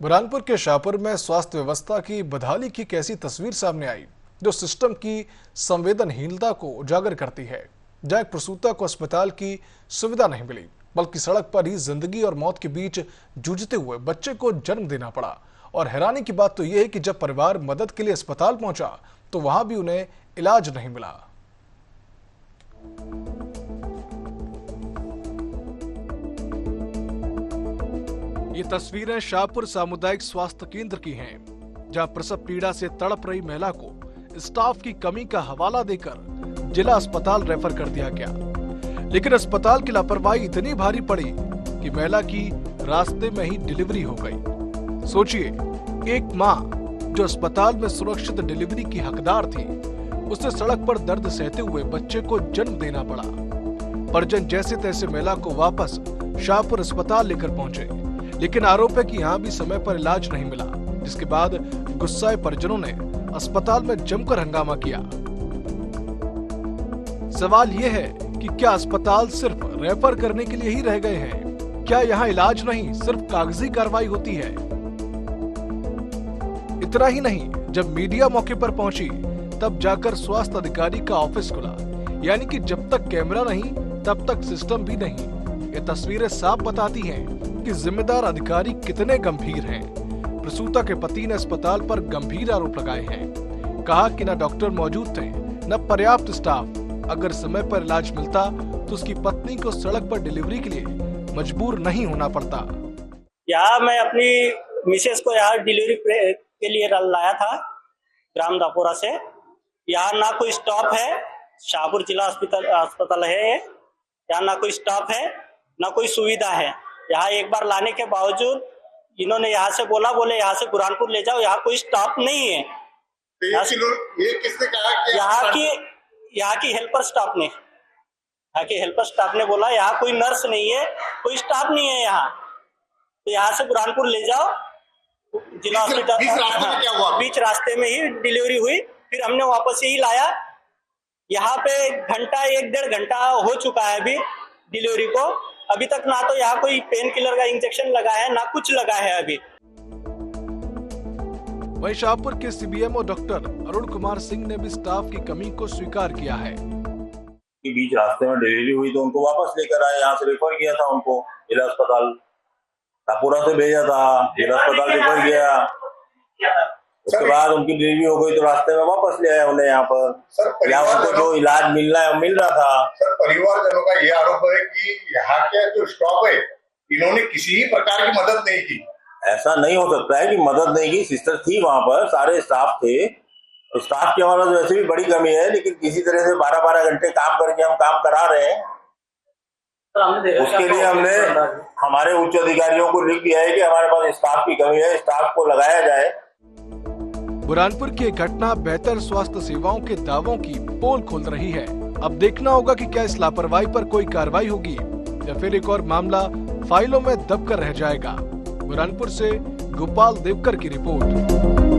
बुरहानपुर के शाहपुर में स्वास्थ्य व्यवस्था की बदहाली की कैसी तस्वीर सामने आई जो सिस्टम की संवेदनहीनता को उजागर करती है। जहां एक प्रसूता को अस्पताल की सुविधा नहीं मिली बल्कि सड़क पर ही जिंदगी और मौत के बीच जूझते हुए बच्चे को जन्म देना पड़ा। और हैरानी की बात तो यह है कि जब परिवार मदद के लिए अस्पताल पहुंचा तो वहां भी उन्हें इलाज नहीं मिला। ये तस्वीरें शाहपुर सामुदायिक स्वास्थ्य केंद्र की हैं, जहां प्रसव पीड़ा से तड़प रही महिला को स्टाफ की कमी का हवाला देकर जिला अस्पताल रेफर कर दिया गया। लेकिन अस्पताल की लापरवाही इतनी भारी पड़ी कि महिला की रास्ते में ही डिलीवरी हो गई। सोचिए, एक माँ जो अस्पताल में सुरक्षित डिलीवरी की हकदार थी, उसे सड़क पर दर्द सहते हुए बच्चे को जन्म देना पड़ा। परिजन जैसे तैसे महिला को वापस शाहपुर अस्पताल लेकर पहुंचे, लेकिन आरोप है कि यहाँ भी समय पर इलाज नहीं मिला, जिसके बाद गुस्साए परिजनों ने अस्पताल में जमकर हंगामा किया। सवाल यह है कि क्या अस्पताल सिर्फ रेफर करने के लिए ही रह गए हैं? क्या यहाँ इलाज नहीं सिर्फ कागजी कार्रवाई होती है? इतना ही नहीं, जब मीडिया मौके पर पहुंची तब जाकर स्वास्थ्य अधिकारी का ऑफिस खुला, यानी कि जब तक कैमरा नहीं तब तक सिस्टम भी नहीं। ये तस्वीरें साफ बताती हैं कि जिम्मेदार अधिकारी कितने गंभीर हैं। प्रसूता के पति ने अस्पताल पर गंभीर आरोप लगाए हैं। कहा कि न डॉक्टर मौजूद थे न पर्याप्त स्टाफ। अगर समय पर इलाज मिलता तो उसकी पत्नी को सड़क पर डिलीवरी के लिए मजबूर नहीं होना पड़ता। यहाँ मैं अपनी मिसेस को यहाँ डिलीवरी के लिए लाया था ग्राम दापोरा से। यहाँ ना कोई स्टॉप है, शाहपुर जिला अस्पताल है, यहाँ ना कोई स्टॉप है ना कोई सुविधा है। यहाँ एक बार लाने के बावजूद इन्होंने यहाँ से बोले यहाँ से बुरहानपुर ले जाओ, यहाँ कोई स्टॉप नहीं है। ये किसने कहा कि यहाँ की हेल्पर स्टाफ ने बोला यहाँ कोई नर्स नहीं है, कोई स्टाफ नहीं है यहाँ, तो यहाँ से बुरहानपुर ले जाओ जिला हॉस्पिटल। बीच रास्ते में ही डिलीवरी हुई, फिर हमने वापस यही लाया। यहाँ पे एक डेढ़ घंटा हो चुका है अभी डिलीवरी को। अभी तक ना तो यहाँ कोई पेन किलर का इंजेक्शन लगा है ना कुछ लगा है अभी। वहीं शाहपुर के सीबीएमओ डॉक्टर अरुण कुमार सिंह ने भी स्टाफ की कमी को स्वीकार किया है। बीच रास्ते में डिलीवरी हुई तो उनको वापस लेकर आए, यहाँ से रेफर किया था उनको जिला अस्पताल दापोरा से भेजा था, जिला अस्पताल रेफर किया। उसके बाद उनकी डिलीवरी हो गई तो रास्ते में वापस ले आया उन्हें यहाँ पर। यहाँ उनको जो इलाज मिलना है मिल रहा था। सर, परिवारजनों का ये आरोप है कि यहाँ के जो स्टॉप है इन्होंने किसी ही प्रकार की मदद नहीं की। ऐसा नहीं हो सकता है कि मदद नहीं की। सिस्टर थी वहाँ पर, सारे स्टाफ थे, तो स्टाफ की हमारा वैसे भी बड़ी कमी है, लेकिन किसी तरह से 12-12 घंटे काम करके हम काम करा रहे हैं। उसके लिए हमने हमारे उच्च अधिकारियों को लिख दिया है कि हमारे पास स्टाफ की कमी है, स्टाफ को लगाया जाए। बुरहानपुर की घटना बेहतर स्वास्थ्य सेवाओं के दावों की पोल खोल रही है। अब देखना होगा कि क्या इस लापरवाही पर कोई कार्रवाई होगी या फिर एक और मामला फाइलों में दबकर रह जाएगा। बुरहानपुर से गोपाल देवकर की रिपोर्ट।